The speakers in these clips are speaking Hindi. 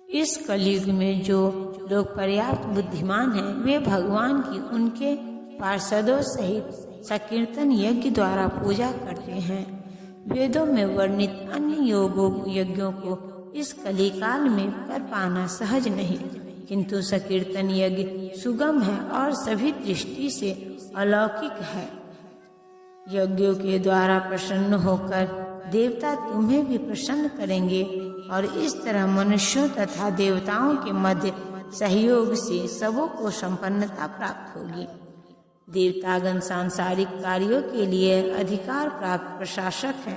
इस कलयुग में जो लोग पर्याप्त बुद्धिमान हैं वे भगवान की उनके पार्षदों सहित संकीर्तन यज्ञ द्वारा पूजा करते हैं। वेदों में वर्णित अन्य यज्ञों को इस कलिकाल में कर पाना सहज नहीं, किंतु संकीर्तन यज्ञ सुगम है और सभी दृष्टि से अलौकिक है। यज्ञों के द्वारा प्रसन्न होकर देवता तुम्हें भी प्रसन्न करेंगे और इस तरह मनुष्यों तथा देवताओं के मध्य सहयोग से सबों को संपन्नता प्राप्त होगी। देवतागण सांसारिक कार्यों के लिए अधिकार प्राप्त प्रशासक है।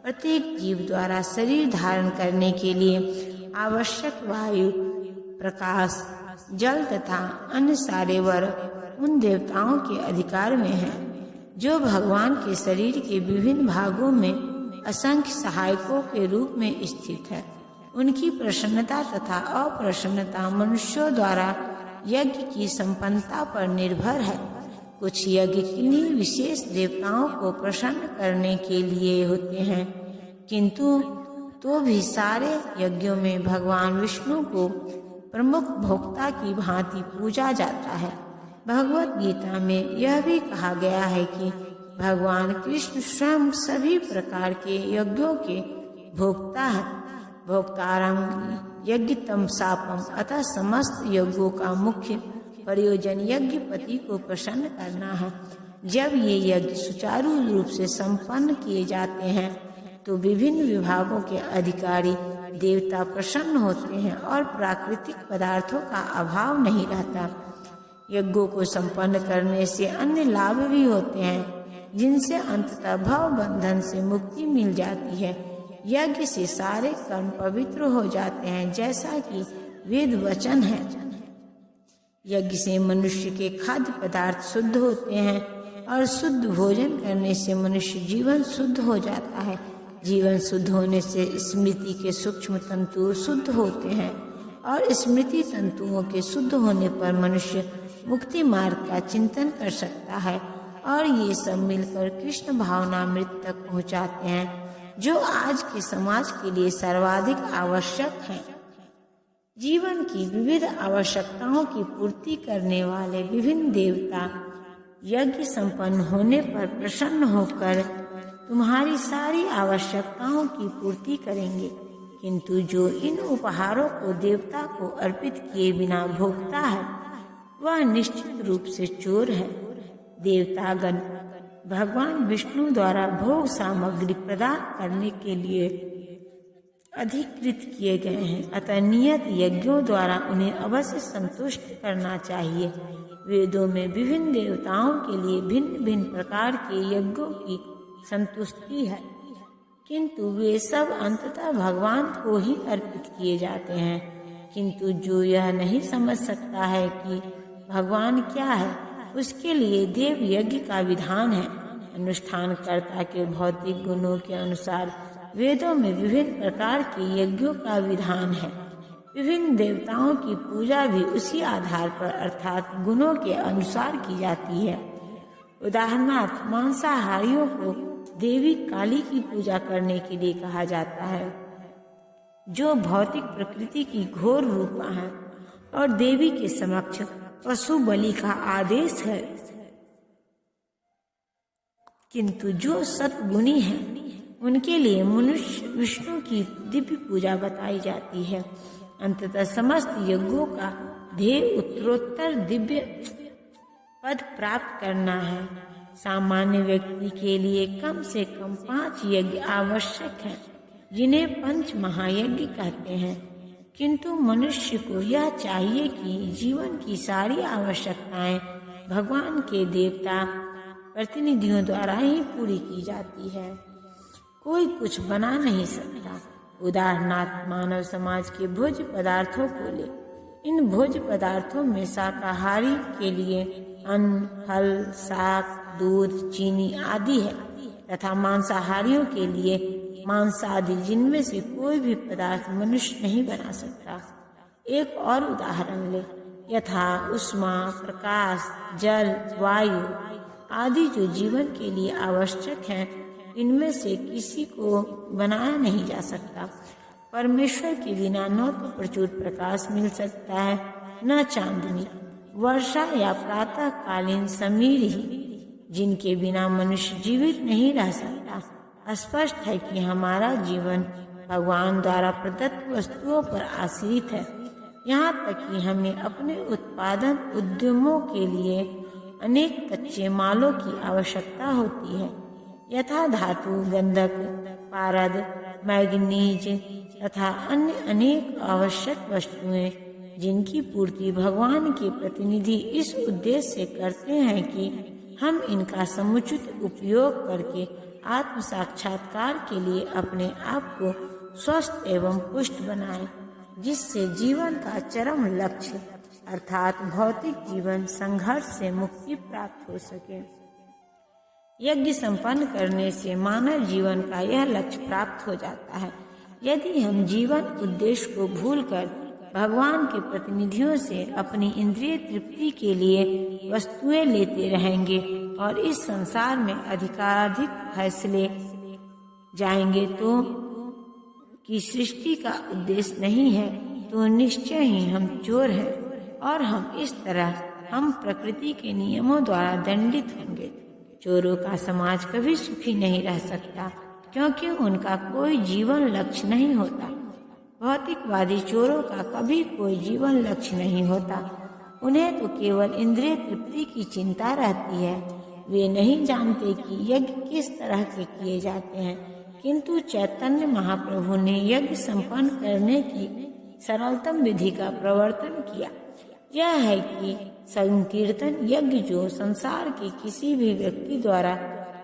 प्रत्येक जीव द्वारा शरीर धारण करने के लिए आवश्यक वायु, प्रकाश, जल तथा अन्य सारे वर उन देवताओं के अधिकार में है जो भगवान के शरीर के विभिन्न भागों में असंख्य सहायकों के रूप में स्थित है। उनकी प्रसन्नता तथा अप्रसन्नता मनुष्यों द्वारा यज्ञ की संपन्नता पर निर्भर है। कुछ यज्ञ किन्हीं विशेष देवताओं को प्रसन्न करने के लिए होते हैं, किंतु तो भी सारे यज्ञों में भगवान विष्णु को प्रमुख भोक्ता की भांति पूजा जाता है। भगवत गीता में यह भी कहा गया है कि भगवान कृष्ण स्वयं सभी प्रकार के यज्ञों के भोक्ता है। भोक्तारं यज्ञतम सापम, अतः समस्त यज्ञों का मुख्य प्रयोजन यज्ञपति को प्रसन्न करना है। जब ये यज्ञ सुचारू रूप से संपन्न किए जाते हैं तो विभिन्न विभागों के अधिकारी देवता प्रसन्न होते हैं और प्राकृतिक पदार्थों का अभाव नहीं रहता। यज्ञों को संपन्न करने से अन्य लाभ भी होते हैं जिनसे अंततः भव बंधन से मुक्ति मिल जाती है। यज्ञ से सारे कर्म पवित्र हो जाते हैं, जैसा कि वेद वचन है। यज्ञ से मनुष्य के खाद्य पदार्थ शुद्ध होते हैं और शुद्ध भोजन करने से मनुष्य जीवन शुद्ध हो जाता है। जीवन शुद्ध होने से स्मृति के सूक्ष्म तंतु शुद्ध होते हैं और स्मृति तंतुओं के शुद्ध होने पर मनुष्य मुक्ति मार्ग का चिंतन कर सकता है और ये सब मिलकर कृष्ण भावनामृत तक पहुंचाते हैं, जो आज के समाज के लिए सर्वाधिक आवश्यक है। जीवन की विविध आवश्यकताओं की पूर्ति करने वाले विभिन्न देवता यज्ञ संपन्न होने पर प्रसन्न होकर तुम्हारी सारी आवश्यकताओं की पूर्ति करेंगे, किंतु जो इन उपहारों को देवता को अर्पित किए बिना भोगता है वह निश्चित रूप से चोर है। देवतागण भगवान विष्णु द्वारा भोग सामग्री प्रदान करने के लिए अधिकृत किए गए हैं, अतः नियत यज्ञों द्वारा उन्हें अवश्य संतुष्ट करना चाहिए। वेदों में विभिन्न देवताओं के लिए भिन्न भिन्न प्रकार के यज्ञों की संतुष्टि है, किंतु वे सब अंततः भगवान को ही अर्पित किए जाते हैं। किंतु जो यह नहीं समझ सकता है कि भगवान क्या है, उसके लिए देव यज्ञ का विधान है। अनुष्ठानकर्ता के भौतिक गुणों के अनुसार वेदों में विभिन्न प्रकार के यज्ञों का विधान है। विभिन्न देवताओं की पूजा भी उसी आधार पर अर्थात गुणों के अनुसार की जाती है। उदाहरणार्थ मांसाहारियों को देवी काली की पूजा करने के लिए कहा जाता है, जो भौतिक प्रकृति की घोर रूपा है, और देवी के समक्ष पशु बलि का आदेश है। किंतु जो सद्गुणी है उनके लिए मनुष्य विष्णु की दिव्य पूजा बताई जाती है। अंततः समस्त यज्ञों का ध्येय उत्तरोत्तर दिव्य पद प्राप्त करना है। सामान्य व्यक्ति के लिए कम से कम 5 यज्ञ आवश्यक है, जिन्हें पंच महायज्ञ कहते हैं। किंतु मनुष्य को यह चाहिए कि जीवन की सारी आवश्यकताएं भगवान के देवता प्रतिनिधियों द्वारा ही पूरी की जाती है। कोई कुछ बना नहीं सकता। उदाहरणार्थ मानव समाज के भोज्य पदार्थों को ले। इन भोज्य पदार्थों में शाकाहारी के लिए अन्न, फल, शाक, दूध, चीनी आदि है तथा मांसाहारियों के लिए मांस आदि, जिनमें से कोई भी पदार्थ मनुष्य नहीं बना सकता। एक और उदाहरण ले, यथा उष्मा, प्रकाश, जल, वायु आदि जो जीवन के लिए आवश्यक हैं, इनमें से किसी को बनाया नहीं जा सकता। परमेश्वर के बिना न तो प्रचुर प्रकाश मिल सकता है, न चांदनी, वर्षा या प्रातः कालीन समीर ही, जिनके बिना मनुष्य जीवित नहीं रह सकता। स्पष्ट है कि हमारा जीवन भगवान द्वारा प्रदत्त वस्तुओं पर आश्रित है, यहाँ तक कि हमें अपने उत्पादन उद्यमों के लिए अनेक कच्चे मालों की आवश्यकता होती है, यथा धातु, गंधक, पारद, मैग्नीज तथा अन्य अनेक आवश्यक वस्तुएं, जिनकी पूर्ति भगवान के प्रतिनिधि इस उद्देश्य से करते हैं कि हम इनका समुचित उपयोग करके आत्म साक्षात्कार के लिए अपने आप को स्वस्थ एवं पुष्ट बनाएं, जिससे जीवन का चरम लक्ष्य अर्थात भौतिक जीवन संघर्ष से मुक्ति प्राप्त हो सके। यज्ञ संपन्न करने से मानव जीवन का यह लक्ष्य प्राप्त हो जाता है। यदि हम जीवन उद्देश्य को भूलकर भगवान के प्रतिनिधियों से अपनी इंद्रिय तृप्ति के लिए वस्तुएं लेते रहेंगे और इस संसार में अधिकाधिक फैसले जाएंगे तो कि सृष्टि का उद्देश्य नहीं है, तो निश्चय ही हम चोर हैं और हम प्रकृति के नियमों द्वारा दंडित होंगे। चोरों का समाज कभी सुखी नहीं रह सकता, क्योंकि उनका कोई जीवन लक्ष्य नहीं होता। भौतिकवादी चोरों का कभी कोई जीवन लक्ष्य नहीं होता। उन्हें तो केवल इंद्रिय तृप्ति की चिंता रहती है। वे नहीं जानते कि यज्ञ किस तरह के किए जाते हैं, किंतु चैतन्य महाप्रभु ने यज्ञ संपन्न करने की सरलतम विधि का प्रवर्तन किया। यह है कि संकीर्तन यज्ञ, जो संसार के किसी भी व्यक्ति द्वारा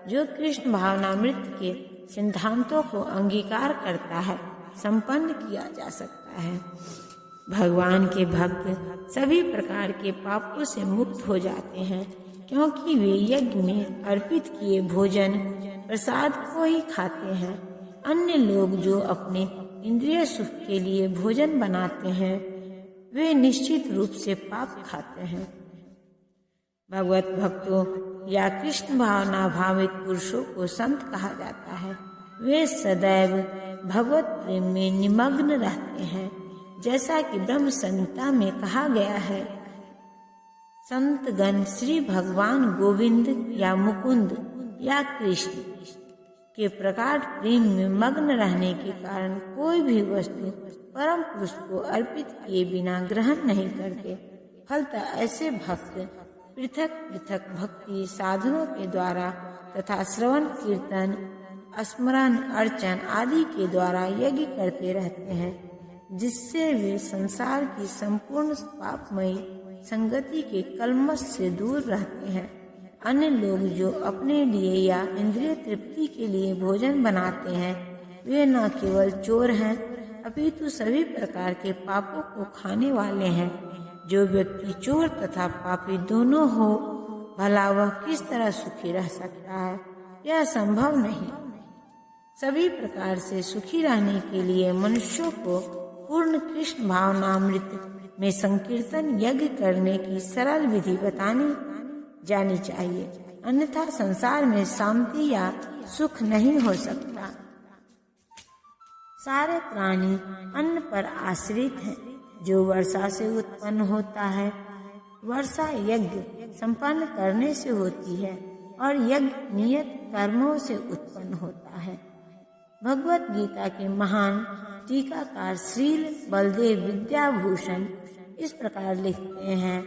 जो कृष्ण भावनामृत के सिद्धांतों को अंगीकार करता है, संपन्न किया जा सकता है। भगवान के भक्त सभी प्रकार के पापों से मुक्त हो जाते हैं, क्योंकि वे यज्ञ में अर्पित किए भोजन प्रसाद को ही खाते हैं। अन्य लोग जो अपने इंद्रिय सुख के लिए भोजन बनाते हैं, वे निश्चित रूप से पाप खाते हैं। भगवत भक्तों या कृष्ण भावना भावित पुरुषों को संत कहा जाता है। वे सदैव भगवत प्रेम में निमग्न रहते हैं, जैसा कि ब्रह्म संहिता में कहा गया है। संतगण श्री भगवान गोविंद या मुकुंद या कृष्ण के प्रगाढ़ प्रेम में मग्न रहने के कारण कोई भी वस्तु परम पुरुष को अर्पित किए बिना ग्रहण नहीं करते। फलतः ऐसे भक्त पृथक पृथक भक्ति साधनों के द्वारा तथा श्रवण कीर्तन स्मरण अर्चन आदि के द्वारा यज्ञ करते रहते हैं, जिससे वे संसार की संपूर्ण पापमयी संगति के कलमश से दूर रहते हैं। अन्य लोग जो अपने लिए या इंद्रिय तृप्ति के लिए भोजन बनाते हैं, वे न केवल चोर हैं, अपितु सभी प्रकार के पापों को खाने वाले हैं। जो व्यक्ति चोर तथा पापी दोनों हो, भला वह किस तरह सुखी रह सकता है? यह संभव नहीं। सभी प्रकार से सुखी रहने के लिए मनुष्यों को पूर्ण कृष्ण भावनामृत में संकीर्तन यज्ञ करने की सरल विधि बतानी जानी चाहिए, अन्यथा संसार में शांति या सुख नहीं हो सकता। सारे प्राणी अन्न पर आश्रित हैं, जो वर्षा से उत्पन्न होता है। वर्षा यज्ञ संपन्न करने से होती है और यज्ञ नियत कर्मों से उत्पन्न होता है। भगवत गीता के महान टीकाकार श्रील बलदेव विद्याभूषण इस प्रकार लिखते हैं